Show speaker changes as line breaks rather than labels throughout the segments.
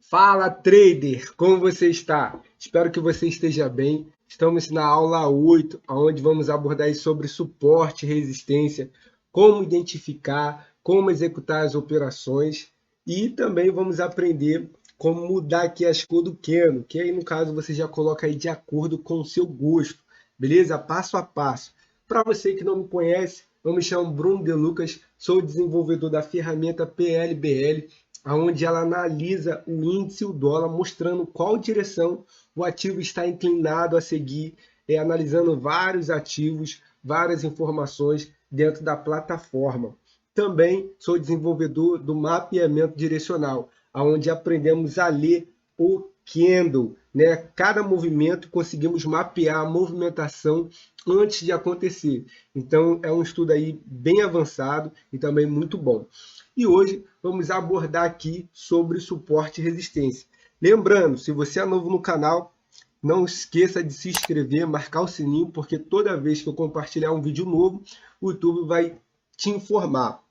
Fala, trader! Como você está? Espero que você esteja bem. Estamos na aula 8, onde vamos abordar aí sobre suporte e resistência, como identificar, como executar as operações e também vamos aprender como mudar aqui as cores do Keno, que aí no caso você já coloca aí de acordo com o seu gosto, beleza? Passo a passo. Para você que não me conhece, eu me chamo Bruno De Lucas, sou desenvolvedor da ferramenta PLBL, onde ela analisa o índice e o dólar, mostrando qual direção o ativo está inclinado a seguir, analisando vários ativos, várias informações dentro da plataforma. Também sou desenvolvedor do mapeamento direcional, onde aprendemos a ler o candle, né? Cada movimento conseguimos mapear a movimentação antes de acontecer. Então é um estudo aí bem avançado e também muito bom. E hoje vamos abordar aqui sobre suporte e resistência. Lembrando, se você é novo no canal, não esqueça de se inscrever, marcar o sininho, porque toda vez que eu compartilhar um vídeo novo, o YouTube vai te informar.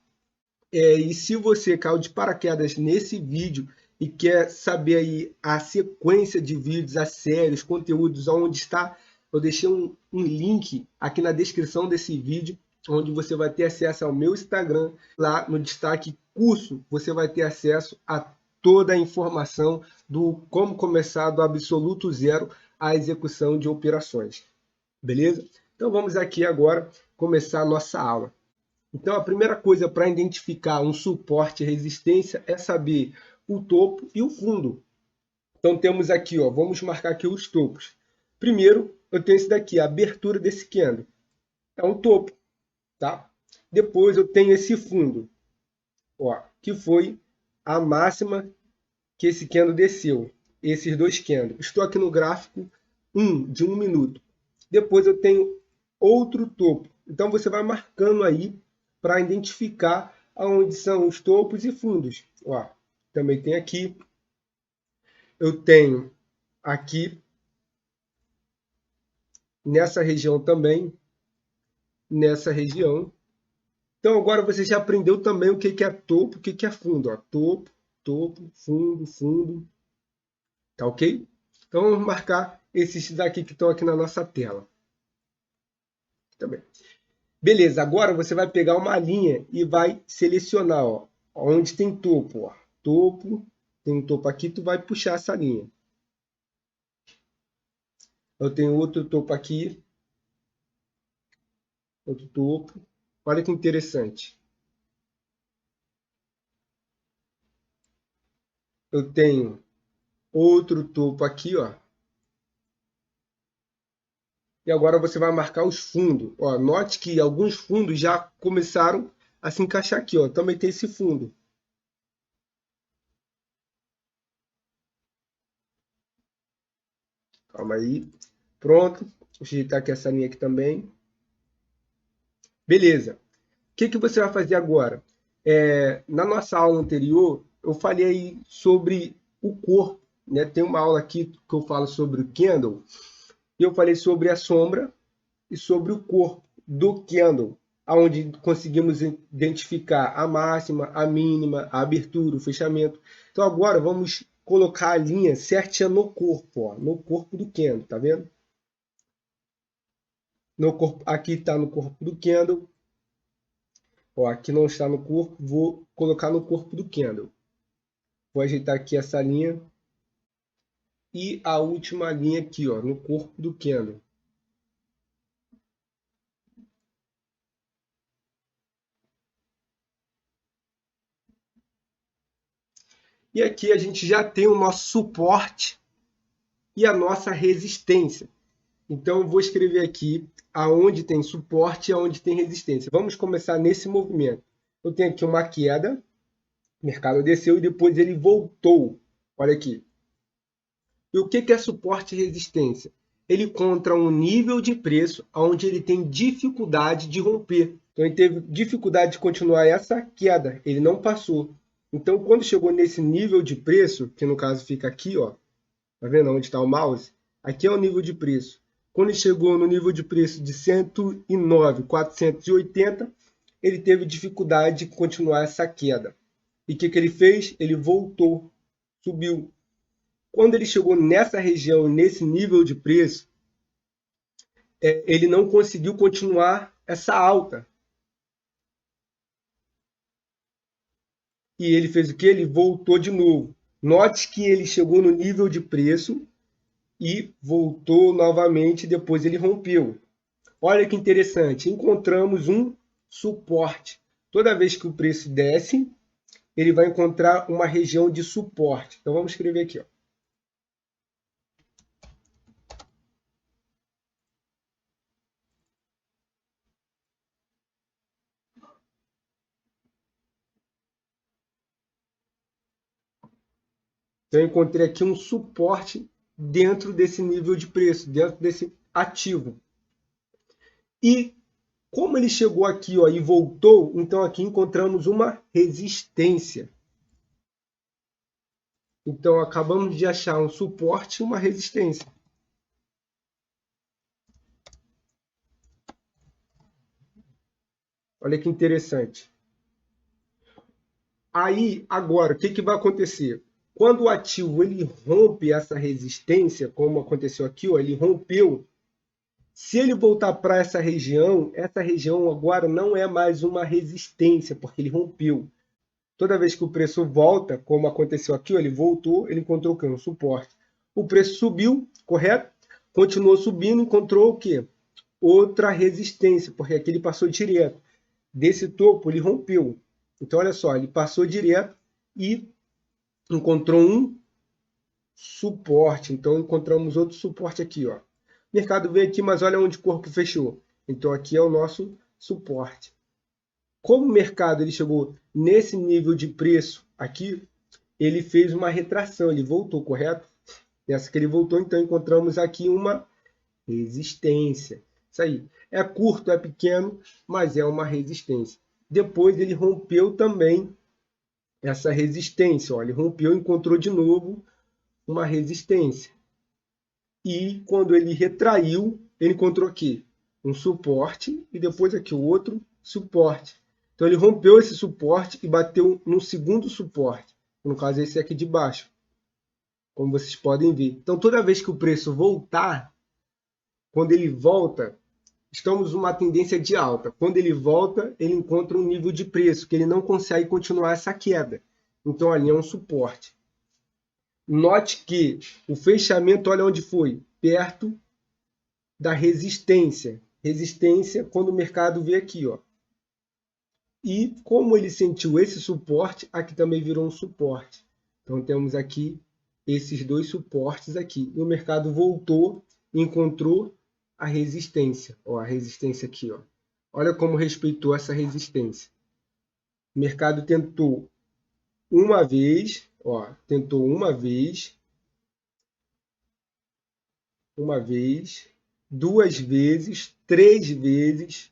E se você caiu de paraquedas nesse vídeo e quer saber aí a sequência de vídeos, as séries, conteúdos, onde está, eu deixei um link aqui na descrição desse vídeo, onde você vai ter acesso ao meu Instagram. Lá no destaque curso, você vai ter acesso a toda a informação do como começar do absoluto zero à execução de operações. Beleza? Então vamos aqui agora começar a nossa aula. Então, a primeira coisa para identificar um suporte e resistência é saber o topo e o fundo. Então, temos aqui, ó, vamos marcar aqui os topos. Primeiro, eu tenho esse daqui, a abertura desse candle. É um topo, tá? Depois, eu tenho esse fundo, ó, que foi a máxima que esse candle desceu. Esses dois candles. Estou aqui no gráfico de 1 minuto. Depois, eu tenho outro topo. Então, você vai marcando aí para identificar aonde são os topos e fundos. Ó, também tem aqui. Eu tenho aqui nessa região também, nessa região. Então agora você já aprendeu também o que é topo, o que é fundo. Ó, topo, topo, fundo, fundo. Tá ok? Então vamos marcar esses daqui que estão aqui na nossa tela. Também. Beleza, agora você vai pegar uma linha e vai selecionar, ó, onde tem topo. Ó. Topo, tem um topo aqui, tu vai puxar essa linha. Eu tenho outro topo aqui, outro topo. Olha que interessante. Eu tenho outro topo aqui, ó. E agora você vai marcar os fundos. Ó, note que alguns fundos já começaram a se encaixar aqui, ó. Também tem esse fundo. Calma aí. Pronto. Vou ajeitar aqui essa linha aqui também. Beleza. O que você vai fazer agora? Na nossa aula anterior, eu falei sobre o corpo, né? Tem uma aula aqui que eu falo sobre o candle, e eu falei sobre a sombra e sobre o corpo do candle, onde conseguimos identificar a máxima, a mínima, a abertura, o fechamento. Então agora vamos colocar a linha certinha no corpo, ó, no corpo do candle, tá vendo? No corpo, aqui está no corpo do candle. Ó, aqui não está no corpo, vou colocar no corpo do candle. Vou ajeitar aqui essa linha. E a última linha aqui, ó, no corpo do candle. E aqui a gente já tem o nosso suporte e a nossa resistência. Então eu vou escrever aqui aonde tem suporte e aonde tem resistência. Vamos começar nesse movimento. Eu tenho aqui uma queda, o mercado desceu e depois ele voltou. Olha aqui. E o que é suporte e resistência? Ele encontra um nível de preço onde ele tem dificuldade de romper. Então ele teve dificuldade de continuar essa queda, ele não passou. Então quando chegou nesse nível de preço, que no caso fica aqui, ó, tá vendo onde está o mouse? Aqui é o nível de preço. Quando ele chegou no nível de preço de 109.480, ele teve dificuldade de continuar essa queda. E o que ele fez? Ele voltou, subiu. Quando ele chegou nessa região, nesse nível de preço, ele não conseguiu continuar essa alta. E ele fez o quê? Ele voltou de novo. Note que ele chegou no nível de preço e voltou novamente, depois ele rompeu. Olha que interessante, encontramos um suporte. Toda vez que o preço desce, ele vai encontrar uma região de suporte. Então vamos escrever aqui, ó. Então eu encontrei aqui um suporte dentro desse nível de preço, dentro desse ativo. E como ele chegou aqui, ó, e voltou, então aqui encontramos uma resistência. Então acabamos de achar um suporte e uma resistência. Olha que interessante. Aí, agora, o que vai acontecer? Quando o ativo ele rompe essa resistência, como aconteceu aqui, ó, ele rompeu. Se ele voltar para essa região agora não é mais uma resistência, porque ele rompeu. Toda vez que o preço volta, como aconteceu aqui, ó, ele voltou, ele encontrou o quê? Um suporte. O preço subiu, correto? Continuou subindo, encontrou o quê? Outra resistência, porque aqui ele passou direto. Desse topo, ele rompeu. Então, olha só, ele passou direto e encontrou um suporte. Então, encontramos outro suporte aqui, ó. O mercado veio aqui, mas olha onde o corpo fechou. Então, aqui é o nosso suporte. Como o mercado ele chegou nesse nível de preço aqui, ele fez uma retração, ele voltou, correto? Nessa que ele voltou, então encontramos aqui uma resistência. Isso aí. É curto, é pequeno, mas é uma resistência. Depois ele rompeu também essa resistência. Ó, ele rompeu e encontrou de novo uma resistência. E quando ele retraiu, ele encontrou aqui um suporte e depois aqui o outro suporte. Então ele rompeu esse suporte e bateu no segundo suporte. No caso, esse aqui de baixo. Como vocês podem ver. Então toda vez que o preço voltar, quando ele volta, estamos numa tendência de alta. Quando ele volta, ele encontra um nível de preço que ele não consegue continuar essa queda. Então ali é um suporte. Note que o fechamento, olha onde foi, perto da resistência. Resistência quando o mercado veio aqui, ó. E como ele sentiu esse suporte, aqui também virou um suporte. Então temos aqui esses dois suportes aqui. E o mercado voltou e encontrou a resistência. Ó, a resistência aqui, ó. Olha como respeitou essa resistência. O mercado tentou uma vez, ó, tentou uma vez, duas vezes, três vezes,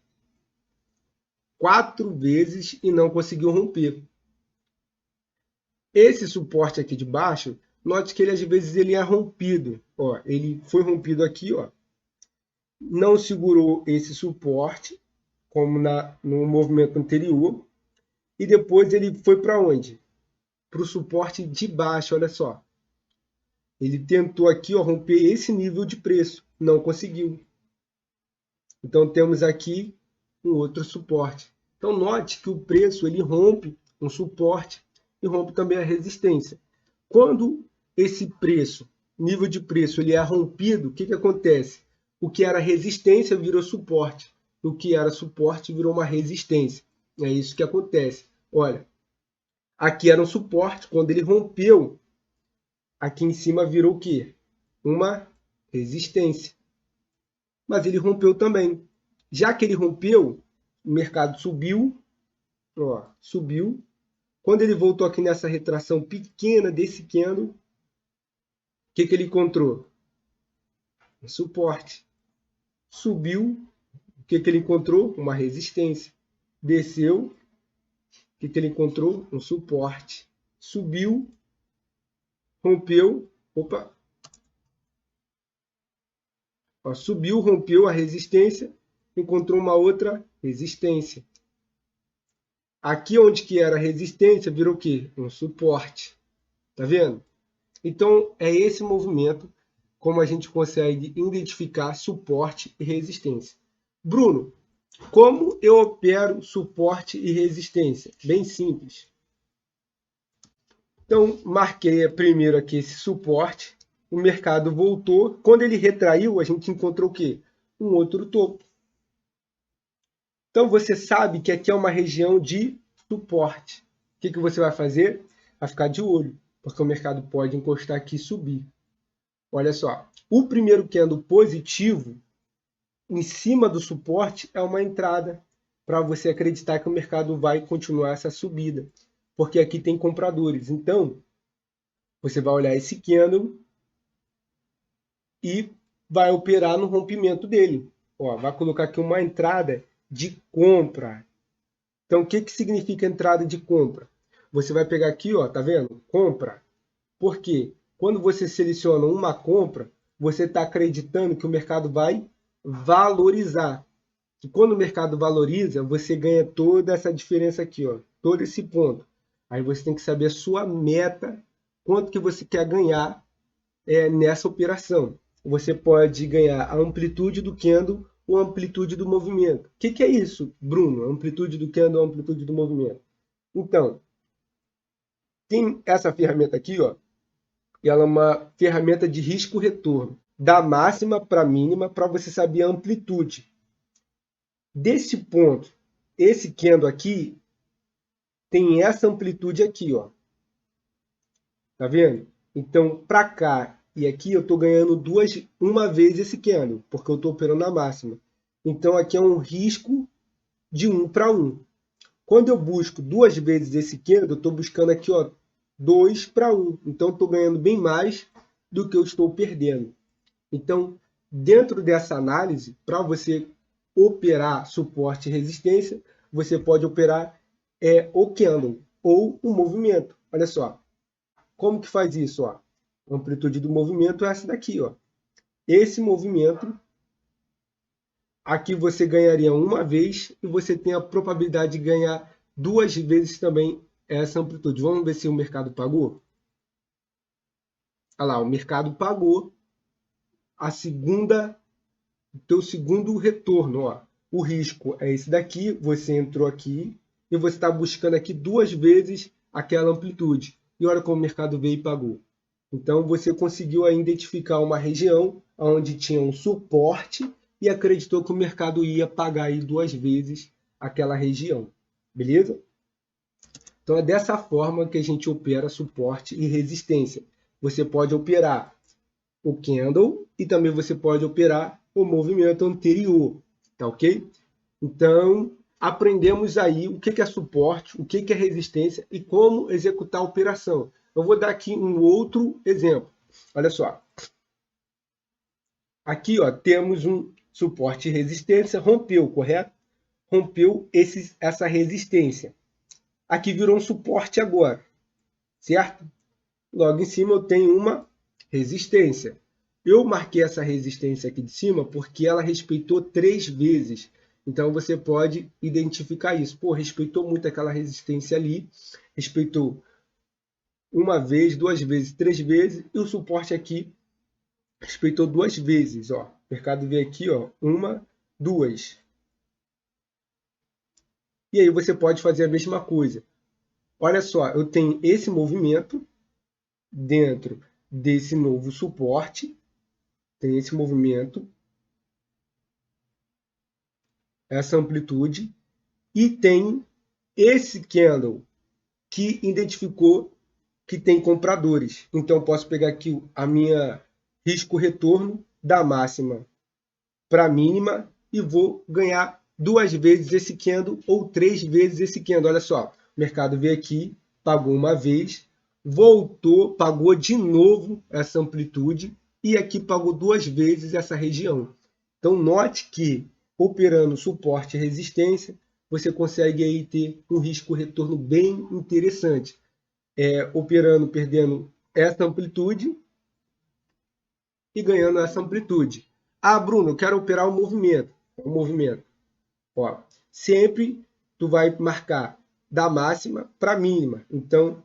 quatro vezes e não conseguiu romper. Esse suporte aqui de baixo, note que ele às vezes ele é rompido. Ó, ele foi rompido aqui, ó. Não segurou esse suporte, como no movimento anterior. E depois ele foi para onde? Para o suporte de baixo, olha só. Ele tentou aqui, ó, romper esse nível de preço. Não conseguiu. Então temos aqui um outro suporte. Então note que o preço ele rompe um suporte e rompe também a resistência. Quando esse preço, nível de preço, ele é rompido, o que acontece? O que era resistência virou suporte. O que era suporte virou uma resistência. É isso que acontece. Olha, aqui era um suporte, quando ele rompeu, aqui em cima virou o quê? Uma resistência. Mas ele rompeu também. Já que ele rompeu, o mercado subiu, ó, subiu. Quando ele voltou aqui nessa retração pequena desse candle, o que ele encontrou? Um suporte. Subiu, o que ele encontrou? Uma resistência. Desceu, o que ele encontrou? Um suporte. Subiu, rompeu, opa, ó, subiu, rompeu a resistência, encontrou uma outra resistência. Aqui onde que era resistência, virou o quê? Um suporte. Tá vendo? Então, é esse movimento como a gente consegue identificar suporte e resistência. Bruno, como eu opero suporte e resistência? Bem simples. Então, marquei primeiro aqui esse suporte, o mercado voltou. Quando ele retraiu, a gente encontrou o quê? Um outro topo. Então, você sabe que aqui é uma região de suporte. O que você vai fazer? Vai ficar de olho, porque o mercado pode encostar aqui e subir. Olha só, o primeiro candle positivo, em cima do suporte, é uma entrada para você acreditar que o mercado vai continuar essa subida, porque aqui tem compradores. Então, você vai olhar esse candle e vai operar no rompimento dele. Ó, vai colocar aqui uma entrada de compra. Então, o que significa entrada de compra? Você vai pegar aqui, ó, tá vendo? Compra. Por quê? Quando você seleciona uma compra, você está acreditando que o mercado vai valorizar. E quando o mercado valoriza, você ganha toda essa diferença aqui, ó, todo esse ponto. Aí você tem que saber a sua meta, quanto que você quer ganhar nessa operação. Você pode ganhar a amplitude do candle ou a amplitude do movimento. O que é isso, Bruno? A amplitude do candle ou a amplitude do movimento? Então, tem essa ferramenta aqui, ó, e ela é uma ferramenta de risco-retorno, da máxima para a mínima, para você saber a amplitude. Desse ponto, esse candle aqui tem essa amplitude aqui, ó. Tá vendo? Então, para cá e aqui eu estou ganhando uma vez esse candle, porque eu estou operando na máxima. Então, aqui é um risco de 1 para 1. Quando eu busco duas vezes esse candle, eu estou buscando aqui, ó, 2 para 1. Então, eu estou ganhando bem mais do que eu estou perdendo. Então, dentro dessa análise, para você operar suporte e resistência, você pode operar o candle ou o movimento. Olha só, como que faz isso? Ó? A amplitude do movimento é essa daqui. Ó. Esse movimento, aqui você ganharia uma vez e você tem a probabilidade de ganhar duas vezes também essa amplitude. Vamos ver se o mercado pagou? Olha lá, o mercado pagou o teu segundo retorno. Ó. O risco é esse daqui, você entrou aqui e você está buscando aqui duas vezes aquela amplitude. E olha como o mercado veio e pagou. Então você conseguiu aí identificar uma região onde tinha um suporte e acreditou que o mercado ia pagar aí duas vezes aquela região. Beleza? Então é dessa forma que a gente opera suporte e resistência. Você pode operar o candle e também você pode operar o movimento anterior, tá ok? Então, aprendemos aí o que é suporte, o que é resistência e como executar a operação. Eu vou dar aqui um outro exemplo. Olha só. Aqui, ó, temos um suporte e resistência, rompeu, correto? Rompeu essa resistência. Aqui virou um suporte agora, certo? Logo em cima eu tenho uma resistência. Eu marquei essa resistência aqui de cima porque ela respeitou 3 vezes. Então você pode identificar isso. Pô, respeitou muito aquela resistência ali. Respeitou uma vez, 2 vezes, 3 vezes. E o suporte aqui respeitou 2 vezes. Ó. O mercado veio aqui, ó, 1, 2. E aí você pode fazer a mesma coisa. Olha só, eu tenho esse movimento dentro desse novo suporte. Tem esse movimento, essa amplitude, e tem esse candle que identificou que tem compradores. Então, eu posso pegar aqui a minha risco-retorno da máxima para a mínima e vou ganhar 2 vezes esse candle ou 3 vezes esse candle. Olha só, o mercado veio aqui, pagou uma vez, voltou, pagou de novo essa amplitude e aqui pagou 2 vezes essa região. Então, note que operando suporte e resistência, você consegue aí ter um risco-retorno bem interessante. Operando, perdendo essa amplitude e ganhando essa amplitude. Ah, Bruno, eu quero operar o movimento. O movimento. Ó, sempre tu vai marcar da máxima para a mínima. Então,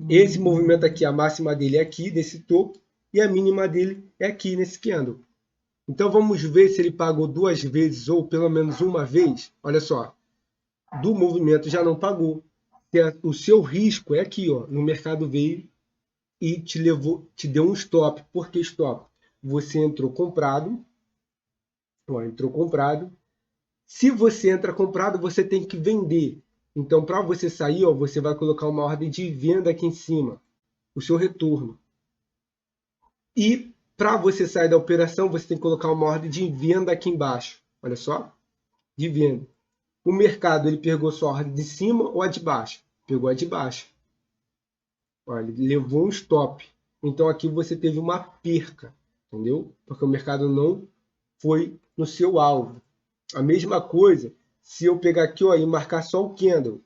Esse movimento aqui, a máxima dele é aqui, nesse topo, e a mínima dele é aqui, nesse candle. Então vamos ver se ele pagou duas vezes ou pelo menos uma vez. Olha só, do movimento já não pagou. O seu risco é aqui, ó, no mercado veio e te deu um stop. Por que stop? Você entrou comprado, ó, entrou comprado. Se você entra comprado, você tem que vender. Então, para você sair, ó, você vai colocar uma ordem de venda aqui em cima, o seu retorno. E para você sair da operação, você tem que colocar uma ordem de venda aqui embaixo. Olha só, de venda. O mercado, ele pegou sua ordem de cima ou a de baixo? Pegou a de baixo. Olha, ele levou um stop. Então aqui você teve uma perca, entendeu? Porque o mercado não foi no seu alvo. A mesma coisa, se eu pegar aqui, ó, e marcar só o candle,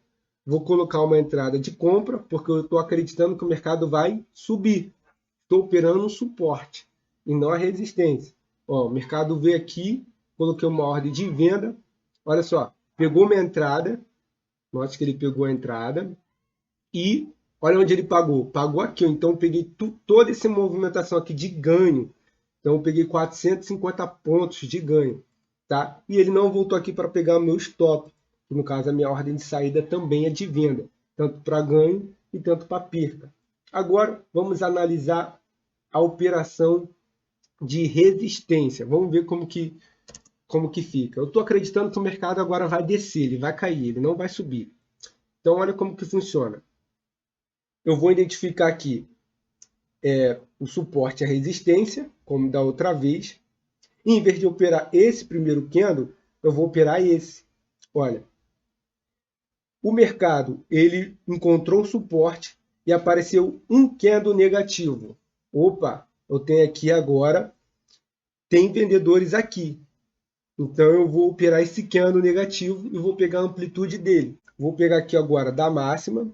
vou colocar uma entrada de compra, porque eu estou acreditando que o mercado vai subir. Estou operando um suporte e não a resistência. Ó, o mercado veio aqui, coloquei uma ordem de venda. Olha só, pegou minha entrada. Note que ele pegou a entrada. E olha onde ele pagou. Pagou aqui. Então eu peguei toda essa movimentação aqui de ganho. Então eu peguei 450 pontos de ganho. Tá? E ele não voltou aqui para pegar o meu stop. Que no caso a minha ordem de saída também é de venda. Tanto para ganho e tanto para perca. Agora vamos analisar a operação de resistência. Vamos ver como que fica. Eu estou acreditando que o mercado agora vai descer, ele vai cair, ele não vai subir. Então olha como que funciona. Eu vou identificar aqui o suporte e a resistência, como da outra vez. E em vez de operar esse primeiro candle, eu vou operar esse. Olha, o mercado ele encontrou um suporte e apareceu um candle negativo. Opa, eu tenho aqui agora, tem vendedores aqui. Então eu vou operar esse candle negativo e vou pegar a amplitude dele. Vou pegar aqui agora da máxima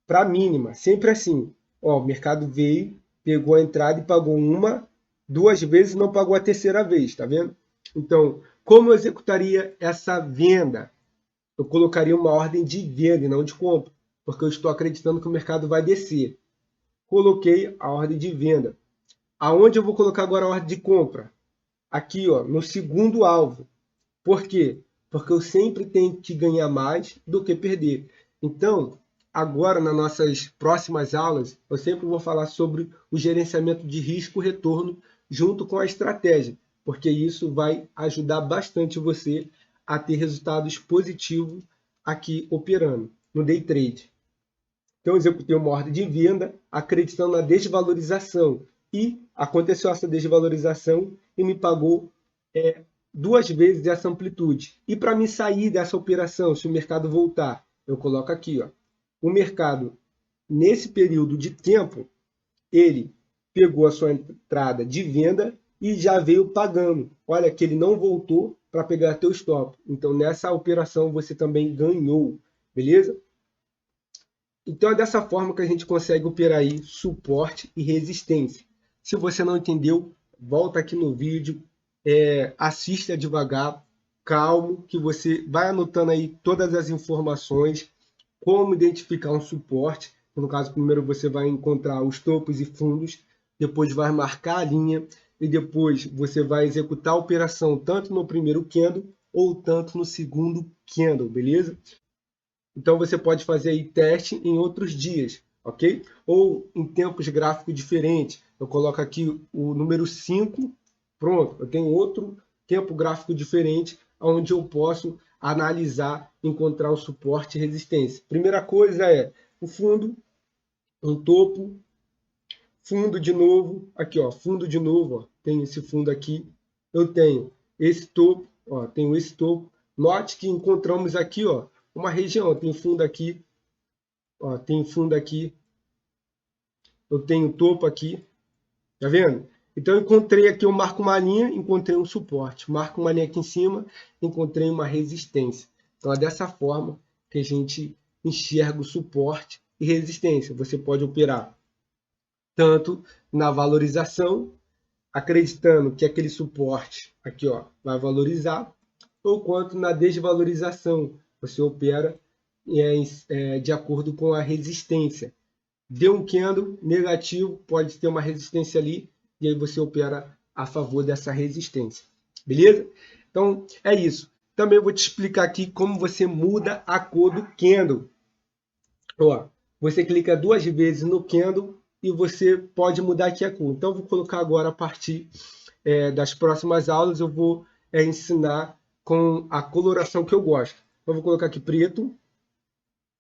para a mínima, sempre assim. Ó, o mercado veio, pegou a entrada e pagou uma, duas vezes, não pagou a terceira vez, tá vendo? Então, como eu executaria essa venda? Eu colocaria uma ordem de venda e não de compra, porque eu estou acreditando que o mercado vai descer. Coloquei a ordem de venda. Aonde eu vou colocar agora a ordem de compra? Aqui, ó, no segundo alvo. Por quê? Porque eu sempre tenho que ganhar mais do que perder. Então, agora nas nossas próximas aulas, eu sempre vou falar sobre o gerenciamento de risco-retorno junto com a estratégia, porque isso vai ajudar bastante você a ter resultados positivos aqui operando no day trade. Então, eu executei uma ordem de venda acreditando na desvalorização e aconteceu essa desvalorização e me pagou duas vezes essa amplitude. E para me sair dessa operação, se o mercado voltar, eu coloco aqui, ó, o mercado, nesse período de tempo, ele pegou a sua entrada de venda e já veio pagando. Olha que ele não voltou para pegar teu stop. Então, nessa operação, você também ganhou, beleza? Então, é dessa forma que a gente consegue operar aí suporte e resistência. Se você não entendeu, volta aqui no vídeo, assista devagar, calmo, que você vai anotando aí todas as informações, como identificar um suporte. No caso, primeiro você vai encontrar os topos e fundos, depois vai marcar a linha e depois você vai executar a operação tanto no primeiro candle ou tanto no segundo candle, beleza? Então você pode fazer aí teste em outros dias, ok? Ou em tempos gráficos diferentes. Eu coloco aqui o número 5, pronto, eu tenho outro tempo gráfico diferente, onde eu posso analisar, encontrar o suporte e resistência. Primeira coisa é o fundo, um topo, fundo de novo, aqui ó, fundo de novo, ó, tem esse fundo aqui, eu tenho esse topo, ó, tenho esse topo. Note que encontramos aqui, ó, uma região, tem fundo aqui, ó, tem fundo aqui, eu tenho topo aqui, tá vendo? Então eu encontrei aqui, eu marco uma linha, encontrei um suporte, marco uma linha aqui em cima, encontrei uma resistência. Então é dessa forma que a gente enxerga o suporte e resistência. Você pode operar tanto na valorização, acreditando que aquele suporte aqui, ó, vai valorizar, ou quanto na desvalorização, você opera de acordo com a resistência. deu um candle negativo, pode ter uma resistência ali, e aí você opera a favor dessa resistência. Beleza? Então, é isso. Também vou te explicar aqui como você muda a cor do candle. Ó, você clica 2 vezes no candle e você pode mudar aqui a cor. Então, eu vou colocar agora, a partir das próximas aulas, eu vou ensinar com a coloração que eu gosto. Eu vou colocar aqui preto,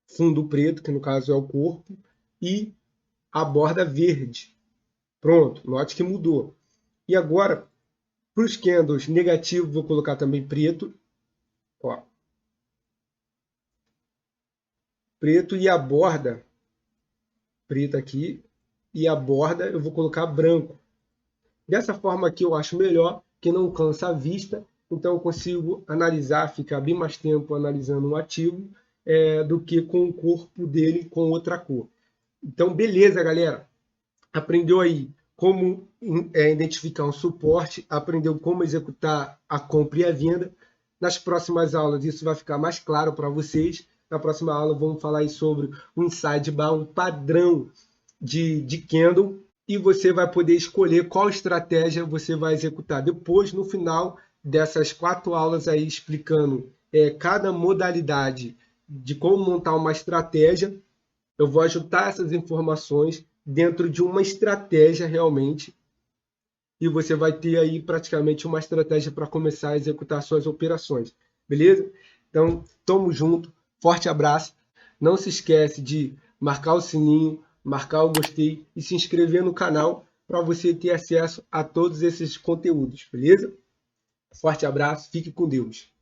fundo preto, que no caso é o corpo, e a borda verde. Pronto, note que mudou. E agora, para os candles negativos, vou colocar também preto. Ó, preto e a borda preta aqui. E a borda eu vou colocar branco. Dessa forma aqui eu acho melhor, que não cansa a vista. Então eu consigo analisar, ficar bem mais tempo analisando um ativo do que com o corpo dele com outra cor. Então beleza, galera. Aprendeu aí como identificar um suporte, aprendeu como executar a compra e a venda. Nas próximas aulas isso vai ficar mais claro para vocês. Na próxima aula vamos falar aí sobre um sidebar, um padrão de candle, e você vai poder escolher qual estratégia você vai executar. Depois, no final dessas 4 aulas aí explicando cada modalidade de como montar uma estratégia, eu vou ajuntar essas informações dentro de uma estratégia realmente, e você vai ter aí praticamente uma estratégia para começar a executar suas operações, beleza? Então, tamo junto, forte abraço, não se esquece de marcar o sininho, marcar o gostei e se inscrever no canal para você ter acesso a todos esses conteúdos, beleza? Forte abraço, fique com Deus.